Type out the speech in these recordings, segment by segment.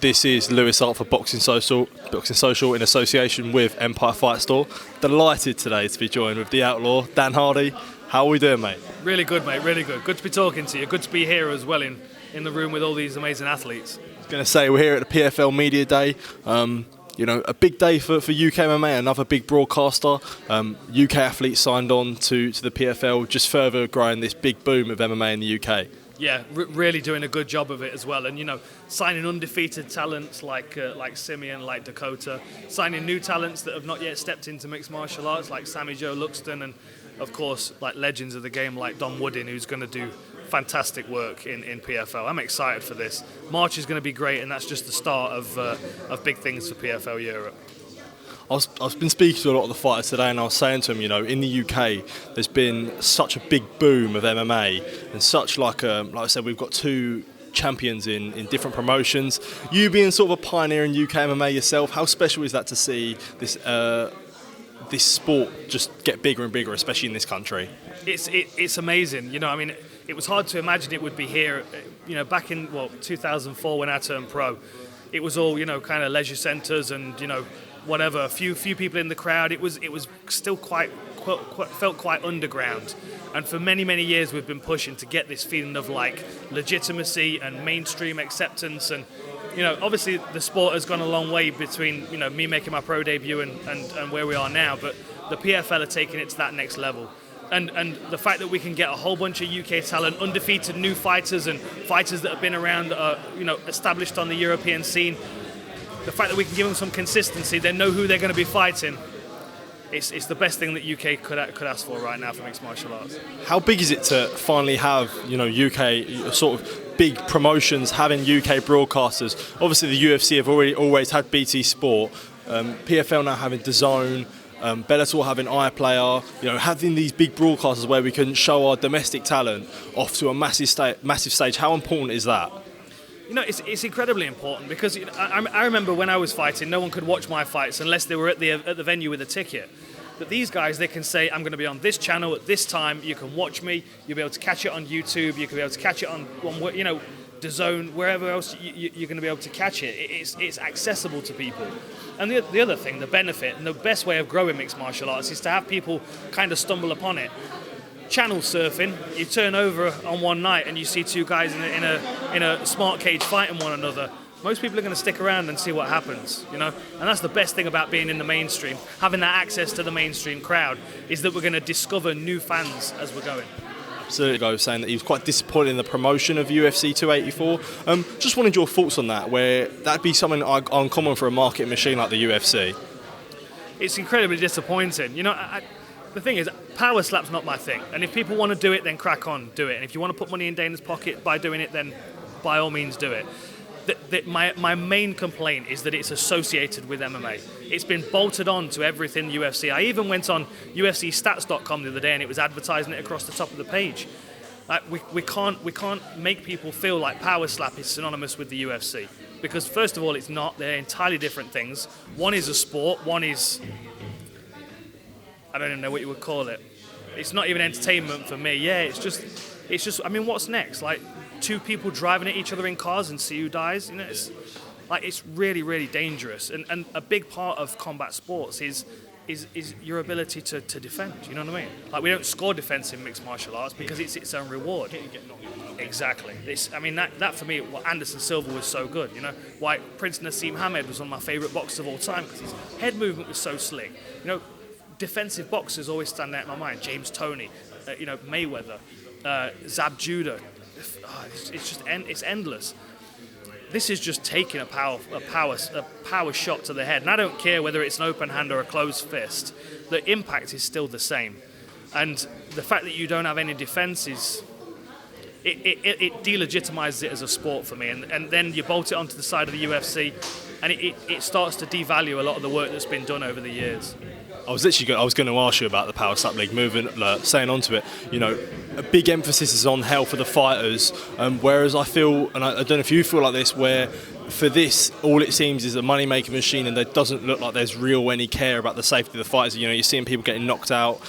This is Louis Hart for Boxing Social in association with Empire Fight Store. Delighted today to be joined with the Outlaw, Dan Hardy. How are we doing, mate? Really good, mate, really good. Good to be talking to you. Good to be here as well in the room with all these amazing athletes. I was going to say, we're here at the PFL Media Day. A big day for UK MMA, another big broadcaster. UK athletes signed on to the PFL, just further growing this big boom of MMA in the UK. Yeah, really doing a good job of it as well. And, signing undefeated talents like Simeon, like Dakota, signing new talents that have not yet stepped into mixed martial arts like Sammy Joe Luxton, and, of course, like legends of the game like Don Woodin, who's going to do fantastic work in PFL. I'm excited for this. March is going to be great, and that's just the start of big things for PFL Europe. I've been speaking to a lot of the fighters today, and I was saying to them, in the UK, there's been such a big boom of MMA, and such like I said, we've got two champions in different promotions. You being sort of a pioneer in UK MMA yourself, how special is that to see this sport just get bigger and bigger, especially in this country? It's amazing. It was hard to imagine it would be here. Back in 2004 when I turned pro, it was all kind of leisure centres and whatever, a few people in the crowd. It was still felt quite underground, and for many years we've been pushing to get this feeling of like legitimacy and mainstream acceptance. And obviously the sport has gone a long way between me making my pro debut and where we are now, but the PFL are taking it to that next level. And the fact that we can get a whole bunch of UK talent, undefeated new fighters, and fighters that have been around, established on the European scene. The fact that we can give them some consistency, they know who they're going to be fighting. It's the best thing that UK could ask for right now for mixed martial arts. How big is it to finally have UK sort of big promotions having UK broadcasters? Obviously the UFC have always had BT Sport. PFL now having DAZN. Bellator having iPlayer, having these big broadcasters where we can show our domestic talent off to a massive stage. How important is that? It's incredibly important because I remember when I was fighting, no one could watch my fights unless they were at the venue with a ticket. But these guys, they can say, I'm going to be on this channel at this time. You can watch me. You'll be able to catch it on YouTube. You can be able to catch it on DAZN, wherever else you're going to be able to catch it. It's accessible to people. And the other thing, the benefit, and the best way of growing mixed martial arts is to have people kind of stumble upon it. Channel surfing, you turn over on one night and you see two guys in a smart cage fighting one another. Most people are going to stick around and see what happens, And that's the best thing about being in the mainstream, having that access to the mainstream crowd, is that we're going to discover new fans as we're going. Absolutely. I was saying that he was quite disappointed in the promotion of UFC 284. Just wanted your thoughts on that, where that'd be something uncommon for a marketing machine like the UFC. It's incredibly disappointing. The thing is, power slap's not my thing. And if people want to do it, then crack on, do it. And if you want to put money in Dana's pocket by doing it, then by all means do it. My main complaint is that it's associated with MMA. It's been bolted on to everything UFC. I even went on UFCstats.com the other day and it was advertising it across the top of the page. Like we can't make people feel like power slap is synonymous with the UFC, because first of all it's not. They're entirely different things. One is a sport. One is, I don't even know what you would call it. It's not even entertainment for me. Yeah, it's just. I mean, what's next? Like, two people driving at each other in cars and see who dies. It's really dangerous. And a big part of combat sports is your ability to defend. You know what I mean? Like, we don't score defense in mixed martial arts because it's its own reward. Exactly. That for me, what Anderson Silva was so good. Why Prince Nassim Hamed was one of my faivorite boxers of all time, because his head movement was so slick. Defensive boxers always stand out in my mind. James Toney, Mayweather. Zab Judah, it's endless. This is just taking a power shot to the head, and I don't care whether it's an open hand or a closed fist. The impact is still the same, and the fact that you don't have any defense it delegitimizes it as a sport for me, and then you bolt it onto the side of the UFC, and it starts to devalue a lot of the work that's been done over the years. I was going to ask you about the Power Slap League moving, saying onto it, a big emphasis is on health for the fighters, whereas I feel, and I don't know if you feel like this, where for this, all it seems is a money-making machine, and it doesn't look like there's any care about the safety of the fighters. You're seeing people getting knocked out,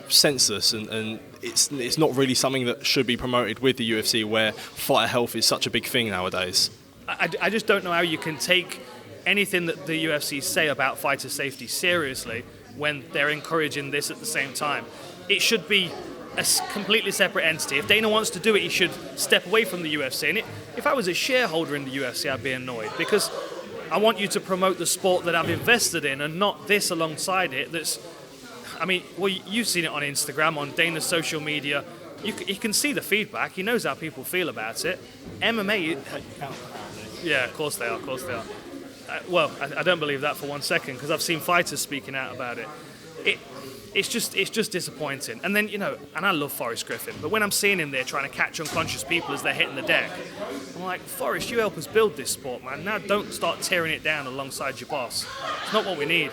senseless, and it's not really something that should be promoted with the UFC, where fighter health is such a big thing nowadays. I just don't know how you can take anything that the UFC say about fighter safety seriously when they're encouraging this at the same time. It should be a completely separate entity. If Dana wants to do it, he should step away from the UFC. And if I was a shareholder in the UFC, I'd be annoyed, because I want you to promote the sport that I've invested in and not this alongside it. You've seen it on Instagram, on Dana's social media. You can see the feedback. He knows how people feel about it. MMA... Yeah, of course they are. I don't believe that for 1 second, because I've seen fighters speaking out about it. It's just disappointing. And then, and I love Forrest Griffin, but when I'm seeing him there trying to catch unconscious people as they're hitting the deck, I'm like, Forrest, you help us build this sport, man. Now don't start tearing it down alongside your boss. It's not what we need.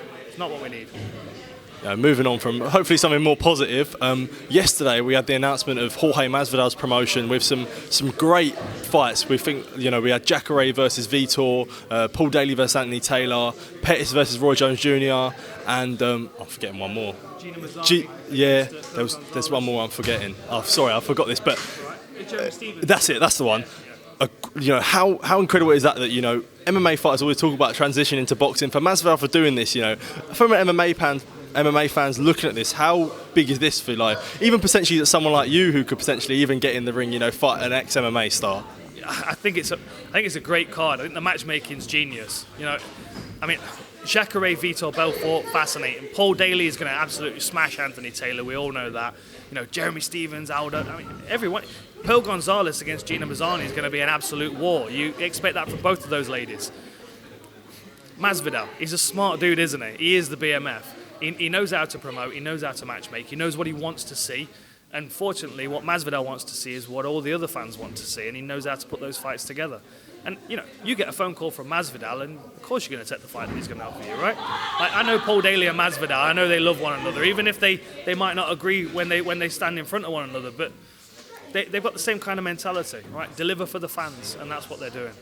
Moving on from hopefully something more positive. Yesterday we had the announcement of Jorge Masvidal's promotion with some great fights. We had Jacare versus Vitor, Paul Daly versus Anthony Taylor, Pettis versus Roy Jones Jr. and I'm forgetting one more. There's one more I'm forgetting. Oh, sorry, I forgot this, but that's it. That's the one. How incredible is that MMA fighters always talk about transition into boxing. For Masvidal for doing this, from an MMA fans looking at this, how big is this for even potentially that someone like you who could potentially even get in the ring, fight an ex-MMA star? I think it's a great card. I think the matchmaking's genius. Jacare, Vitor Belfort, fascinating. Paul Daly is going to absolutely smash Anthony Taylor. We all know that. Jeremy Stevens, Aldo. Everyone. Pearl Gonzalez against Gina Mazzani is going to be an absolute war. You expect that from both of those ladies. Masvidal, he's a smart dude, isn't he? He is the BMF. He knows how to promote, he knows how to matchmake, he knows what he wants to see. And fortunately, what Masvidal wants to see is what all the other fans want to see, and he knows how to put those fights together. And, you get a phone call from Masvidal, and of course you're going to take the fight that he's going to offer you, right? I know Paul Daly and Masvidal, I know they love one another, even if they might not agree when they stand in front of one another, but they've got the same kind of mentality, right? Deliver for the fans, and that's what they're doing.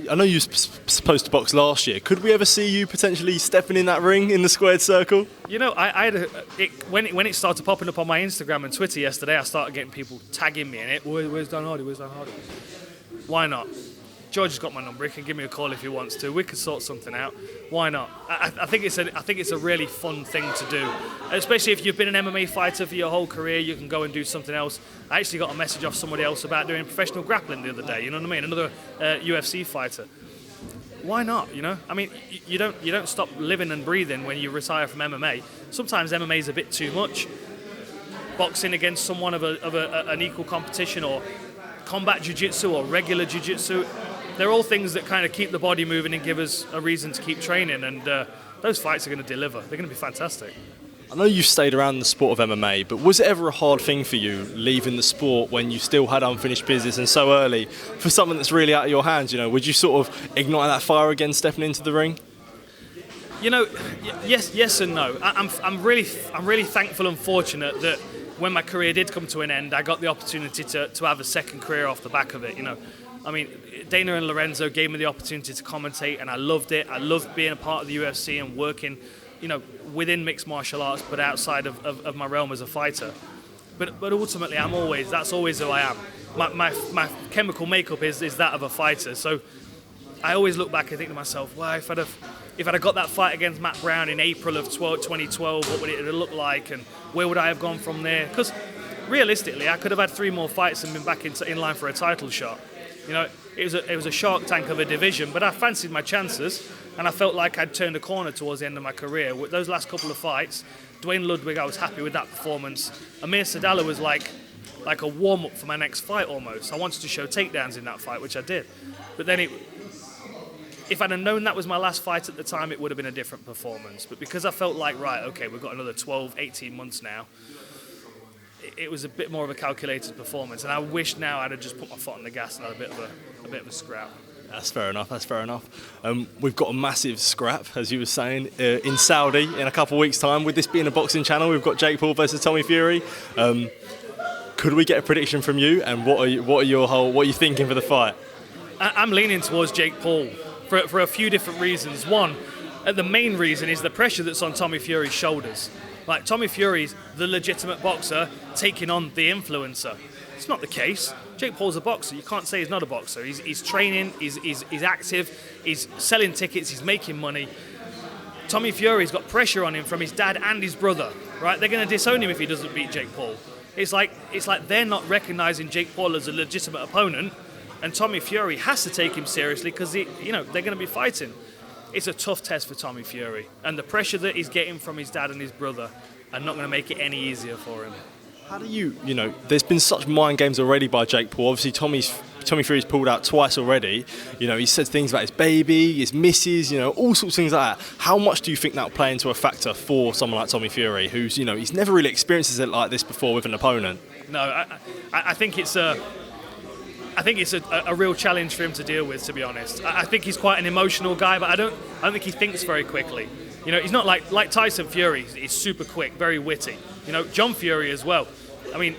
I know you were supposed to box last year. Could we ever see you potentially stepping in that ring in the squared circle? I had when it started popping up on my Instagram and Twitter yesterday, I started getting people tagging me in it. Where's Dan Hardy? Why not? George has got my number. He can give me a call if he wants to. We could sort something out. Why not? I think it's a really fun thing to do, especially if you've been an MMA fighter for your whole career. You can go and do something else. I actually got a message off somebody else about doing professional grappling the other day. You know what I mean? Another UFC fighter. Why not? You don't stop living and breathing when you retire from MMA. Sometimes MMA is a bit too much. Boxing against someone of an equal competition, or combat jiu-jitsu or regular jiu-jitsu. They're all things that kind of keep the body moving and give us a reason to keep training, and those fights are going to deliver. They're going to be fantastic. I know you stayed around the sport of MMA, but was it ever a hard thing for you leaving the sport when you still had unfinished business and so early for something that's really out of your hands? Would you sort of ignite that fire again stepping into the ring? Yes and no. I'm really thankful and fortunate that when my career did come to an end, I got the opportunity to have a second career off the back of it. Dana and Lorenzo gave me the opportunity to commentate, and I loved it. I loved being a part of the UFC and working, within mixed martial arts, but outside of my realm as a fighter. But ultimately, that's always who I am. My chemical makeup is that of a fighter. So I always look back and think to myself, well, if I'd have got that fight against Matt Brown in April of 2012, what would it have looked like, and where would I have gone from there? Because realistically, I could have had 3 more fights and been back in line for a title shot. It was a shark tank of a division, but I fancied my chances, and I felt like I'd turned a corner towards the end of my career. With those last couple of fights, Dwayne Ludwig, I was happy with that performance. Amir Sadala was like a warm-up for my next fight almost. I wanted to show takedowns in that fight, which I did. But then if I'd have known that was my last fight at the time, it would have been a different performance. But because I felt like, right, okay, we've got another 12, 18 months now, it was a bit more of a calculated performance. And I wish now I'd have just put my foot on the gas and had a bit of a scrap. That's fair enough. We've got a massive scrap, as you were saying, in Saudi in a couple of weeks' time. With this being a boxing channel, we've got Jake Paul versus Tommy Fury. Could we get a prediction from you? And what are you thinking for the fight? I'm leaning towards Jake Paul for a few different reasons. One, the main reason is the pressure that's on Tommy Fury's shoulders. Like, Tommy Fury's the legitimate boxer taking on the influencer. It's not the case. Jake Paul's a boxer. You can't say he's not a boxer. He's training, he's active, he's selling tickets, he's making money. Tommy Fury's got pressure on him from his dad and his brother, right? They're going to disown him if he doesn't beat Jake Paul. It's like they're not recognizing Jake Paul as a legitimate opponent, and Tommy Fury has to take him seriously because they're going to be fighting. It's a tough test for Tommy Fury, and the pressure that he's getting from his dad and his brother are not going to make it any easier for him. How do you there's been such mind games already by Jake Paul. Obviously, Tommy Fury's pulled out twice already. He said things about his baby, his missus, all sorts of things like that. How much do you think that will play into a factor for someone like Tommy Fury, who's, he's never really experienced it like this before with an opponent? No, I think it's a real challenge for him to deal with, to be honest. I think he's quite an emotional guy, but I don't think he thinks very quickly. He's not like Tyson Fury. He's super quick, very witty. John Fury as well. I mean,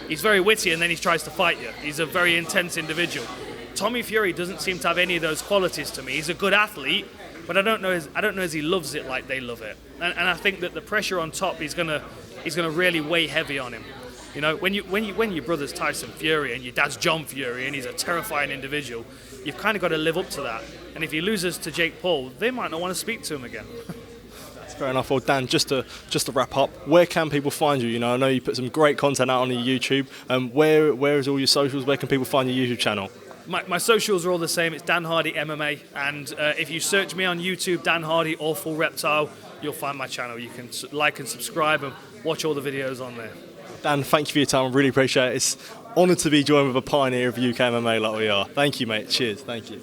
he's very witty and then he tries to fight you. He's a very intense individual. Tommy Fury doesn't seem to have any of those qualities to me. He's a good athlete, but I don't know as he loves it like they love it. And I think that the pressure on top is gonna really weigh heavy on him. When your brother's Tyson Fury and your dad's John Fury and he's a terrifying individual, you've kind of got to live up to that. And if he loses to Jake Paul, they might not want to speak to him again. Fair enough. Well, Dan, just to wrap up, where can people find you? I know you put some great content out on your YouTube. Where is all your socials? Where can people find your YouTube channel? My socials are all the same. It's Dan Hardy MMA, and if you search me on YouTube, Dan Hardy or Full Reptile, you'll find my channel. You can like and subscribe and watch all the videos on there. Dan, thank you for your time. I really appreciate it. It's honoured to be joined with a pioneer of UK MMA like we are. Thank you, mate. Cheers. Thank you.